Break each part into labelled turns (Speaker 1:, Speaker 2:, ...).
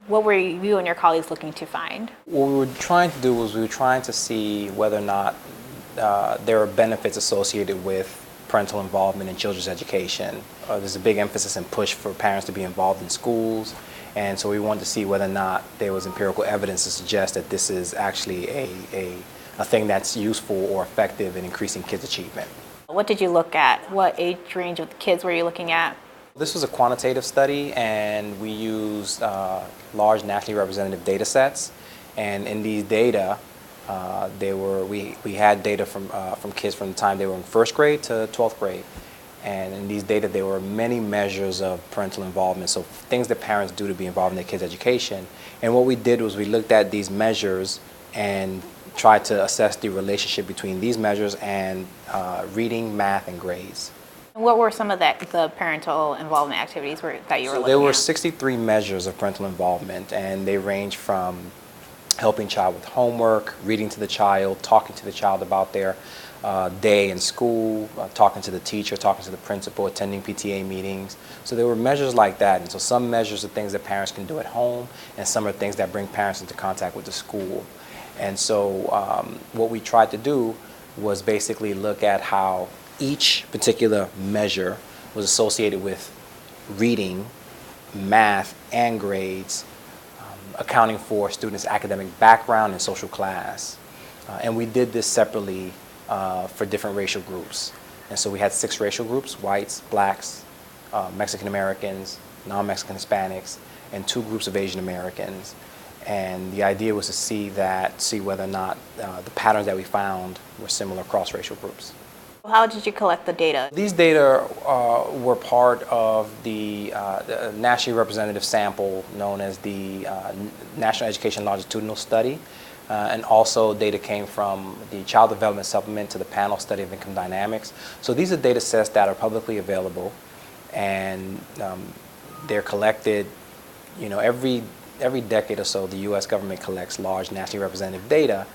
Speaker 1: What were you and your colleagues looking to find?
Speaker 2: What we were trying to do was we were trying to see whether or not there are benefits associated with parental involvement in children's education. There's a big emphasis and push for parents to be involved in schools, and so we wanted to see whether or not there was empirical evidence to suggest that this is actually a thing that's useful or effective in increasing kids' achievement.
Speaker 1: What did you look at? What age range of the kids were you looking at?
Speaker 2: This was a quantitative study, and we used large nationally representative data sets. And in these data, we had data from kids from the time they were in first grade to 12th grade. And in these data, there were many measures of parental involvement, so things that parents do to be involved in their kids' education. And what we did was we looked at these measures and tried to assess the relationship between these measures and reading, math, and grades.
Speaker 1: What were some of the parental involvement activities that you were looking at?
Speaker 2: There were 63 measures of parental involvement, and they range from helping child with homework, reading to the child, talking to the child about their day in school, talking to the teacher, talking to the principal, attending PTA meetings. So there were measures like that. And so some measures are things that parents can do at home, and some are things that bring parents into contact with the school. And so what we tried to do was basically look at how each particular measure was associated with reading, math, and grades, accounting for students' academic background and social class. And we did this separately for different racial groups. And so we had 6 racial groups: whites, blacks, Mexican Americans, non-Mexican Hispanics, and 2 groups of Asian Americans. And the idea was to see whether or not the patterns that we found were similar across racial groups.
Speaker 1: How did you collect the data?
Speaker 2: These data were part of the nationally representative sample known as the National Education Longitudinal Study. And also data came from the Child Development Supplement to the Panel Study of Income Dynamics. So these are data sets that are publicly available, and they're collected, every decade or so. The U.S. government collects large nationally representative data,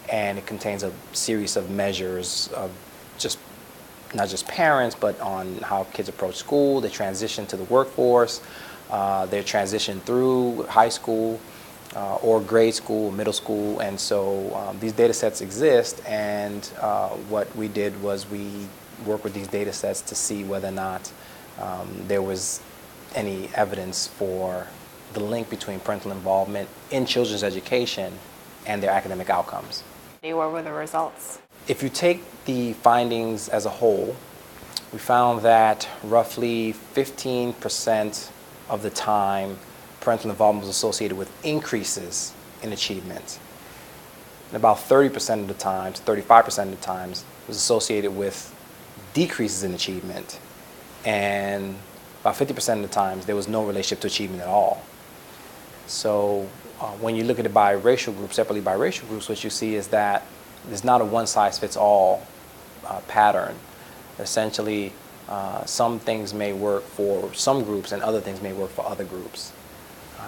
Speaker 2: and it contains a series of measures of not just parents, but on how kids approach school, they transition to the workforce, they transition through high school or grade school, middle school. And so these data sets exist, and what we did was we worked with these data sets to see whether or not there was any evidence for the link between parental involvement in children's education and their academic outcomes.
Speaker 1: What were the results?
Speaker 2: If you take the findings as a whole, we found that roughly 15% of the time parental involvement was associated with increases in achievement. And about 30% of the times, 35% of the times, was associated with decreases in achievement. And about 50% of the times, there was no relationship to achievement at all. So when you look at it by racial groups, separately by racial groups, what you see is that there's not a one-size-fits-all pattern. Essentially, some things may work for some groups and other things may work for other groups.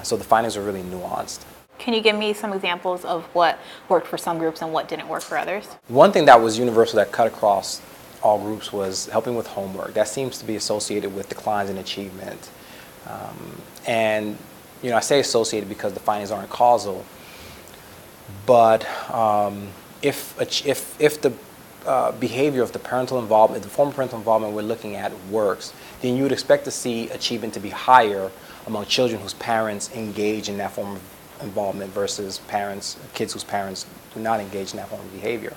Speaker 2: So the findings are really nuanced.
Speaker 1: Can you give me some examples of what worked for some groups and what didn't work for others?
Speaker 2: One thing that was universal that cut across all groups was helping with homework. That seems to be associated with declines in achievement. And I say associated because the findings aren't causal, but if the behavior of the parental involvement, the form of parental involvement we're looking at works, then you would expect to see achievement to be higher among children whose parents engage in that form of involvement versus kids whose parents do not engage in that form of behavior.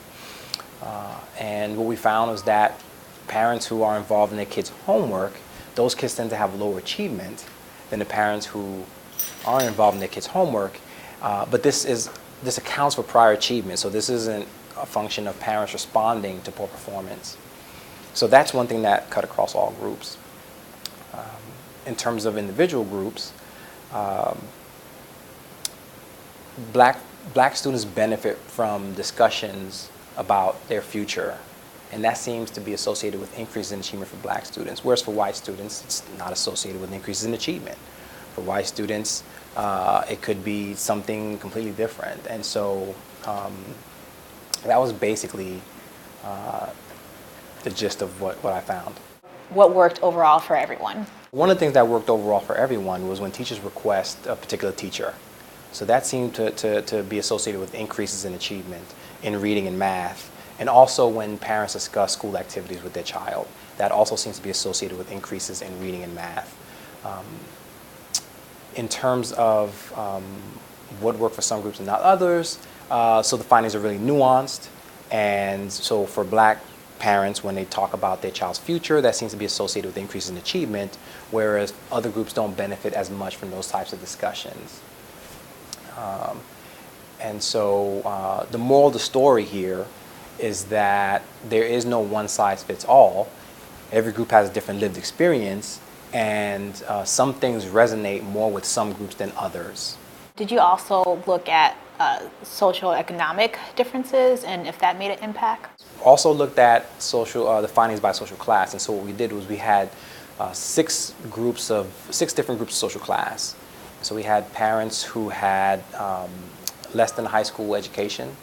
Speaker 2: And what we found was that parents who are involved in their kids' homework, those kids tend to have lower achievement than the parents who aren't involved in their kids' homework. But this accounts for prior achievement, so this isn't a function of parents responding to poor performance. So that's one thing that cut across all groups. In terms of individual groups, black students benefit from discussions about their future, and that seems to be associated with increases in achievement for black students, whereas for white students, it's not associated with increases in achievement. For white students, it could be something completely different. And so that was basically the gist of what I found.
Speaker 1: What worked overall for everyone?
Speaker 2: One of the things that worked overall for everyone was when teachers request a particular teacher. So that seemed to be associated with increases in achievement in reading and math. And also when parents discuss school activities with their child, that also seems to be associated with increases in reading and math. In terms of what worked for some groups and not others, so the findings are really nuanced. And so for Black parents, when they talk about their child's future, that seems to be associated with increases in achievement, whereas other groups don't benefit as much from those types of discussions. And so the moral of the story here is that there is no one size fits all. Every group has a different lived experience, and some things resonate more with some groups than others.
Speaker 1: Did you also look at social economic differences and if that made an impact?
Speaker 2: Also looked at the findings by social class, and so what we did was we had six different groups of social class. So we had parents who had less than a high school education,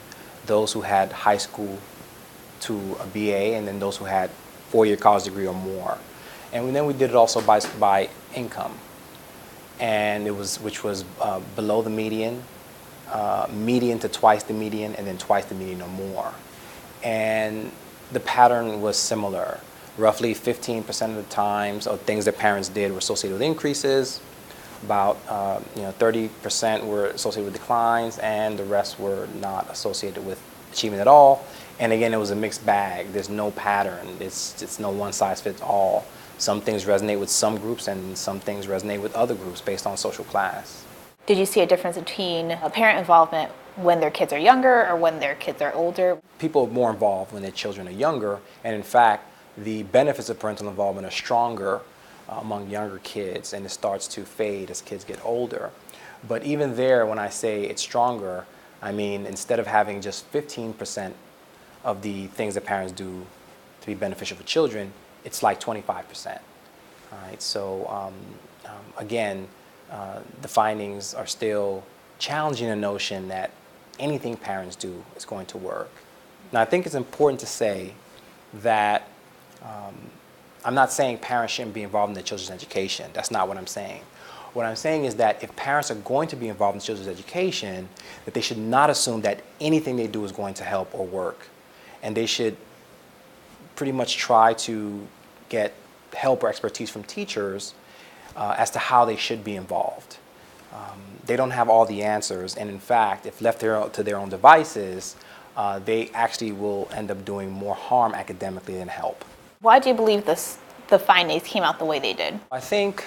Speaker 2: those who had high school to a BA, and then those who had 4-year college degree or more. And then we did it also by income, and which was below the median, median to twice the median, and then twice the median or more. And the pattern was similar. Roughly 15% of the times, or things that parents did were associated with increases. About 30% were associated with declines, and the rest were not associated with achievement at all. And again, it was a mixed bag. There's no pattern. It's no one size fits all. Some things resonate with some groups, and some things resonate with other groups based on social class.
Speaker 1: Did you see a difference between parent involvement when their kids are younger or when their kids are older?
Speaker 2: People are more involved when their children are younger, and in fact, the benefits of parental involvement are stronger among younger kids, and it starts to fade as kids get older. But even there, when I say it's stronger, I mean instead of having just 15% of the things that parents do to be beneficial for children, it's like 25%. All right, so again, the findings are still challenging the notion that anything parents do is going to work. Now, I think it's important to say that I'm not saying parents shouldn't be involved in their children's education. That's not what I'm saying. What I'm saying is that if parents are going to be involved in children's education, that they should not assume that anything they do is going to help or work. And they should pretty much try to get help or expertise from teachers as to how they should be involved. They don't have all the answers, and in fact, if left to their own devices, they actually will end up doing more harm academically than help.
Speaker 1: Why do you believe the findings came out the way they did?
Speaker 2: I think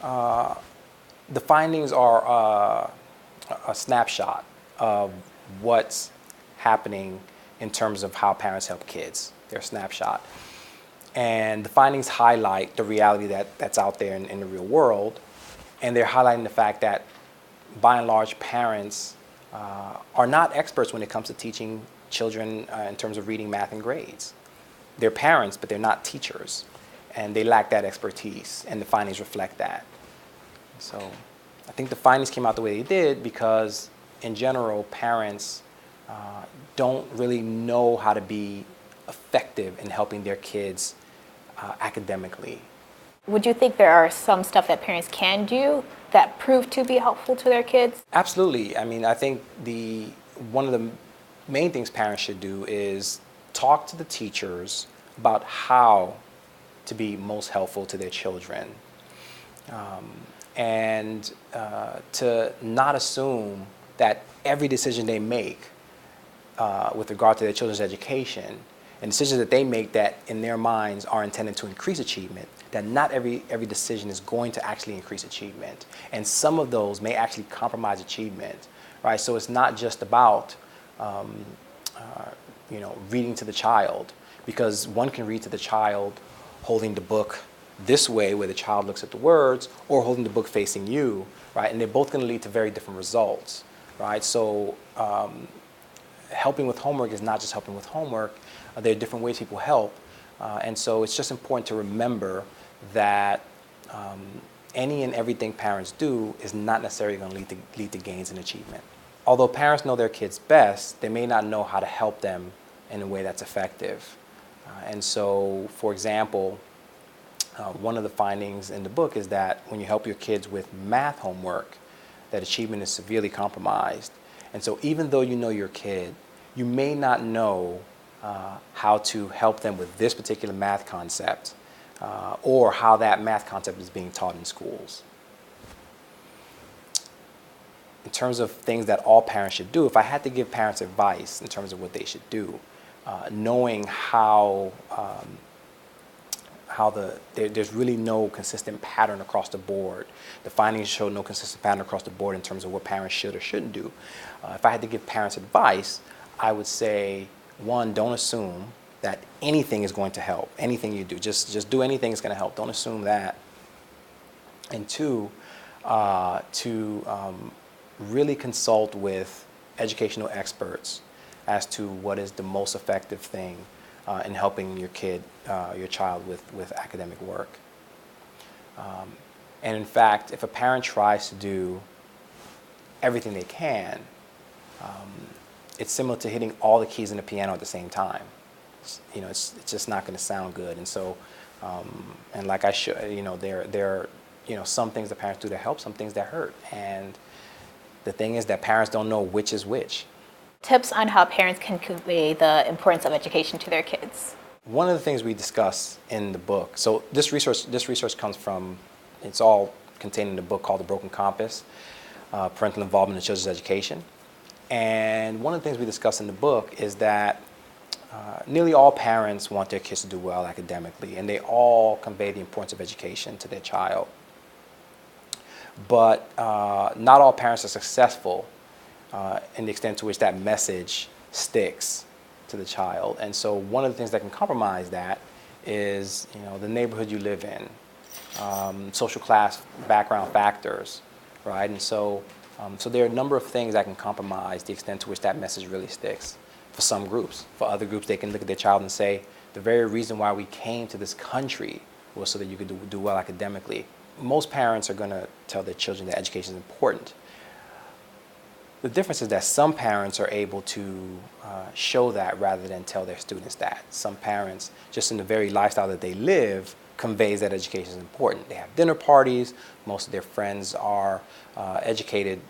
Speaker 2: the findings are a snapshot of what's happening in terms of how parents help kids. They're a snapshot. And the findings highlight the reality that's out there in the real world, and they're highlighting the fact that, by and large, parents are not experts when it comes to teaching children in terms of reading, math, and grades. They're parents, but they're not teachers, and they lack that expertise, and the findings reflect that. So I think the findings came out the way they did because, in general, parents don't really know how to be effective in helping their kids academically.
Speaker 1: Would you think there are some stuff that parents can do that prove to be helpful to their kids?
Speaker 2: Absolutely. I mean, I think one of the main things parents should do is talk to the teachers about how to be most helpful to their children, and to not assume that every decision they make with regard to their children's education and decisions that they make that in their minds are intended to increase achievement, that not every decision is going to actually increase achievement. And some of those may actually compromise achievement, right? So it's not just about reading to the child, because one can read to the child holding the book this way where the child looks at the words, or holding the book facing you, right? And they're both going to lead to very different results, right? So helping with homework is not just helping with homework. There are different ways people help. And so it's just important to remember that any and everything parents do is not necessarily going to lead to gains in achievement. Although parents know their kids best, they may not know how to help them in a way that's effective. And so, for example, one of the findings in the book is that when you help your kids with math homework, that achievement is severely compromised. And so even though you know your kid, you may not know how to help them with this particular math concept or how that math concept is being taught in schools. In terms of things that all parents should do, if I had to give parents advice in terms of what they should do, knowing there's really no consistent pattern across the board. The findings show no consistent pattern across the board in terms of what parents should or shouldn't do. If I had to give parents advice, I would say, one, don't assume that anything is going to help. Anything you do, just do anything that's going to help. Don't assume that. And two, to really consult with educational experts as to what is the most effective thing in helping your kid, your child with academic work. And in fact, if a parent tries to do everything they can, it's similar to hitting all the keys in the piano at the same time. It's just not going to sound good. And so, and like I should, there are some things that parents do that help, some things that hurt. And the thing is that parents don't know which is which.
Speaker 1: Tips on how parents can convey the importance of education to their kids.
Speaker 2: One of the things we discuss in the book, so this research comes from, it's all contained in a book called The Broken Compass, Parental Involvement in Children's Education. And one of the things we discuss in the book is that nearly all parents want their kids to do well academically, and they all convey the importance of education to their child. But not all parents are successful in the extent to which that message sticks to the child. And so one of the things that can compromise that is the neighborhood you live in, social class background factors, right? And so there are a number of things that can compromise the extent to which that message really sticks for some groups. For other groups, they can look at their child and say, the very reason why we came to this country was so that you could do well academically. Most parents are going to tell their children that education is important. The difference is that some parents are able to show that rather than tell their students that. Some parents, just in the very lifestyle that they live, conveys that education is important. They have dinner parties. Most of their friends are educated,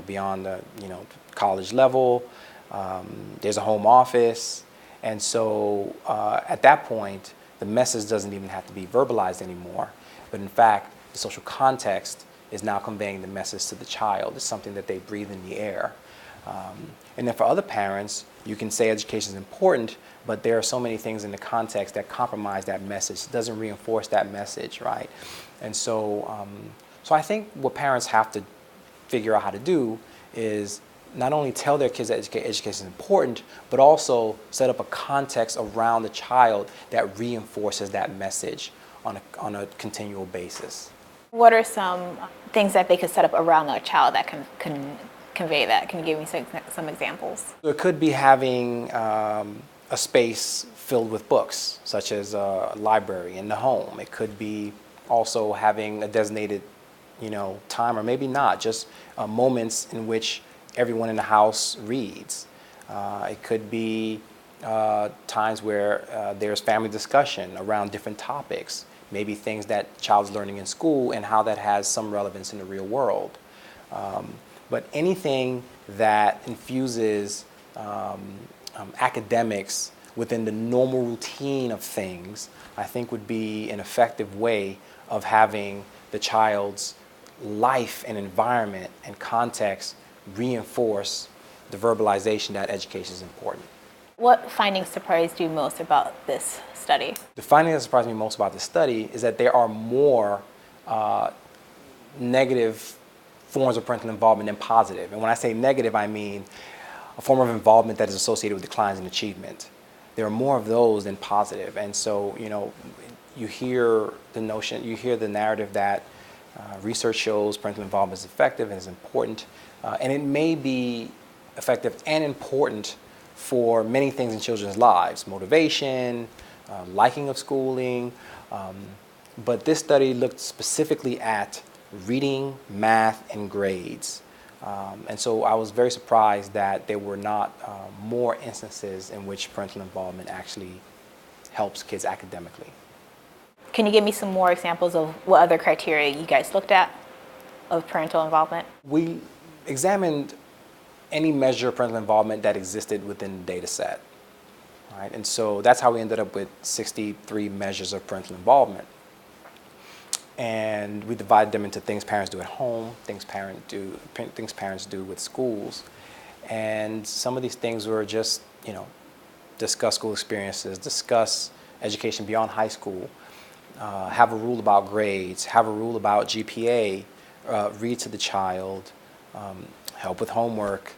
Speaker 2: beyond the college level. There's a home office, and so at that point, the message doesn't even have to be verbalized anymore. But in fact, the social context is now conveying the message to the child. It's something that they breathe in the air. And then for other parents, you can say education is important, but there are so many things in the context that compromise that message. It doesn't reinforce that message, right? And so, so I think what parents have to figure out how to do is not only tell their kids that education is important, but also set up a context around the child that reinforces that message on a continual basis.
Speaker 1: What are some things that they could set up around a child that can convey that? Can you give me some examples?
Speaker 2: It could be having a space filled with books, such as a library in the home. It could be also having a designated, time, or maybe not, just moments in which everyone in the house reads. It could be times where there's family discussion around different topics. Maybe things that child's learning in school and how that has some relevance in the real world. But anything that infuses academics within the normal routine of things, I think would be an effective way of having the child's life and environment and context reinforce the verbalization that education is important.
Speaker 1: What findings surprised you most about this study?
Speaker 2: The finding that surprised me most about this study is that there are more negative forms of parental involvement than positive. And when I say negative, I mean a form of involvement that is associated with declines in achievement. There are more of those than positive. And so, you hear the narrative that research shows parental involvement is effective and is important. And it may be effective and important for many things in children's lives, motivation, liking of schooling. But this study looked specifically at reading, math, and grades. And so I was very surprised that there were not more instances in which parental involvement actually helps kids academically.
Speaker 1: Can you give me some more examples of what other criteria you guys looked at? of parental involvement?
Speaker 2: We examined any measure of parental involvement that existed within the data set. Right? And so that's how we ended up with 63 measures of parental involvement. And we divided them into things parents do at home, things parents do with schools. And some of these things were just, discuss school experiences, discuss education beyond high school, have a rule about grades, have a rule about GPA, read to the child, help with homework,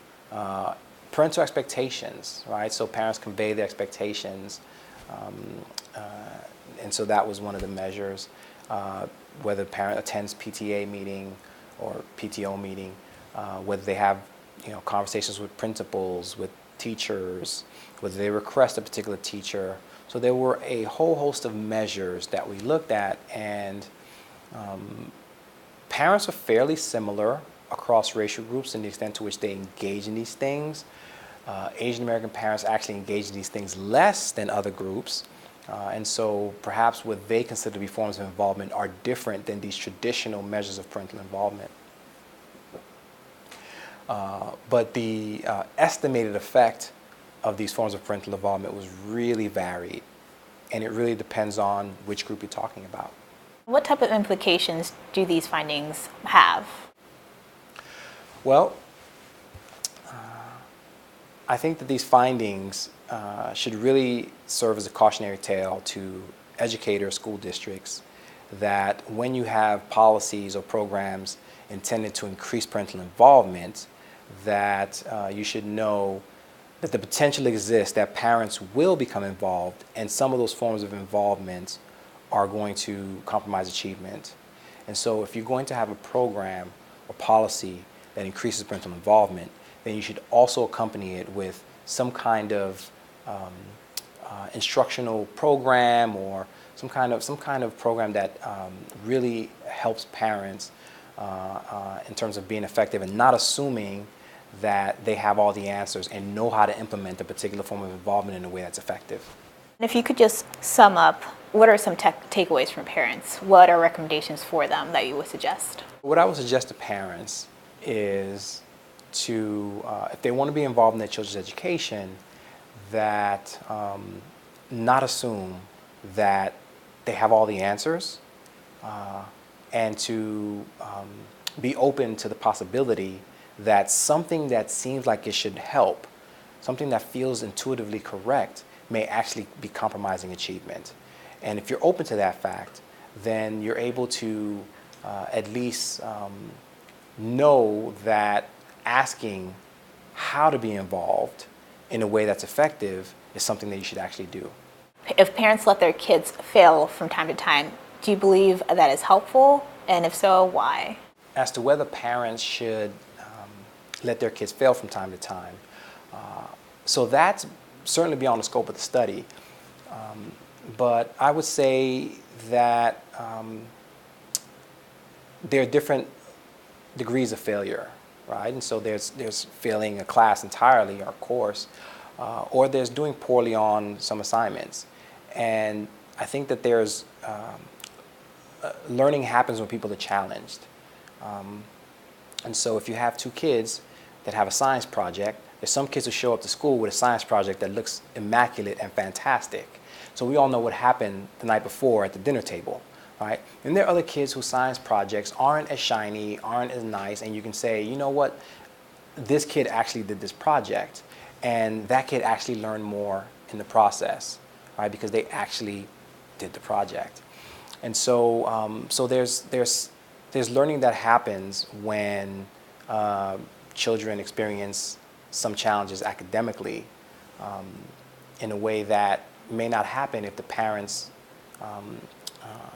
Speaker 2: parental expectations, right? So parents convey their expectations, and so that was one of the measures. Whether the parent attends PTA meeting or PTO meeting, whether they have conversations with principals, with teachers, whether they request a particular teacher. So there were a whole host of measures that we looked at, and parents are fairly similar across racial groups in the extent to which they engage in these things. Asian American parents actually engage in these things less than other groups. And so perhaps what they consider to be forms of involvement are different than these traditional measures of parental involvement. But the estimated effect of these forms of parental involvement was really varied, and it really depends on which group you're talking about.
Speaker 1: What type of implications do these findings have?
Speaker 2: Well, I think that these findings should really serve as a cautionary tale to educators, school districts, that when you have policies or programs intended to increase parental involvement, that you should know that the potential exists that parents will become involved, and some of those forms of involvement are going to compromise achievement. And so if you're going to have a program or policy that increases parental involvement, then you should also accompany it with some kind of instructional program or some kind of program that really helps parents in terms of being effective and not assuming that they have all the answers and know how to implement a particular form of involvement in a way that's effective.
Speaker 1: If you could just sum up, what are some takeaways from parents? What are recommendations for them that you would suggest?
Speaker 2: What I would suggest to parents is to, if they want to be involved in their children's education, that not assume that they have all the answers, and to be open to the possibility that something that seems like it should help, something that feels intuitively correct, may actually be compromising achievement. And if you're open to that fact, then you're able to at least know that asking how to be involved in a way that's effective is something that you should actually do.
Speaker 1: If parents let their kids fail from time to time, do you believe that is helpful? And if so, why?
Speaker 2: As to whether parents should let their kids fail from time to time, so that's certainly beyond the scope of the study. But I would say that there are different degrees of failure, right? And so there's failing a class entirely or a course, or there's doing poorly on some assignments. And I think that there's learning happens when people are challenged. And so if you have two kids that have a science project, there's some kids who show up to school with a science project that looks immaculate and fantastic. So we all know what happened the night before at the dinner table, right? And there are other kids whose science projects aren't as shiny, aren't as nice, and you can say, you know what, this kid actually did this project, and that kid actually learned more in the process, right? Because they actually did the project. And so, so there's learning that happens when children experience some challenges academically in a way that may not happen if the parents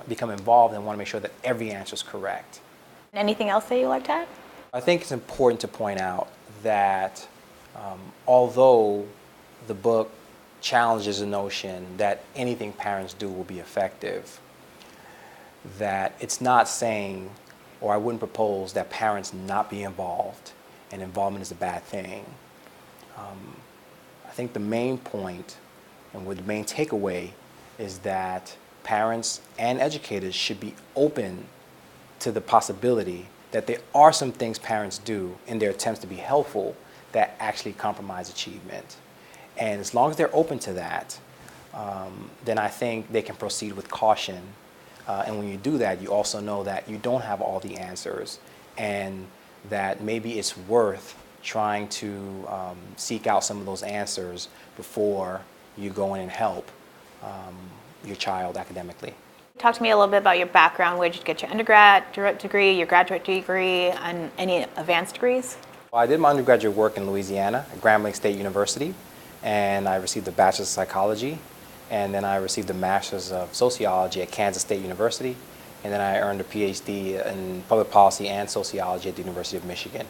Speaker 2: become involved and want to make sure that every answer is correct.
Speaker 1: Anything else that you'd like to add?
Speaker 2: I think it's important to point out that although the book challenges the notion that anything parents do will be effective, that it's not saying, or I wouldn't propose, that parents not be involved and involvement is a bad thing. I think the main point and the main takeaway is that parents and educators should be open to the possibility that there are some things parents do in their attempts to be helpful that actually compromise achievement. And as long as they're open to that, then I think they can proceed with caution. And when you do that, you also know that you don't have all the answers, and that maybe it's worth trying to seek out some of those answers before you go in and help your child academically.
Speaker 1: Talk to me a little bit about your background. Where did you get your undergraduate degree, your graduate degree, and any advanced degrees?
Speaker 2: Well, I did my undergraduate work in Louisiana at Grambling State University, and I received a bachelor's of psychology, and then I received a master's of sociology at Kansas State University, and then I earned a PhD in public policy and sociology at the University of Michigan.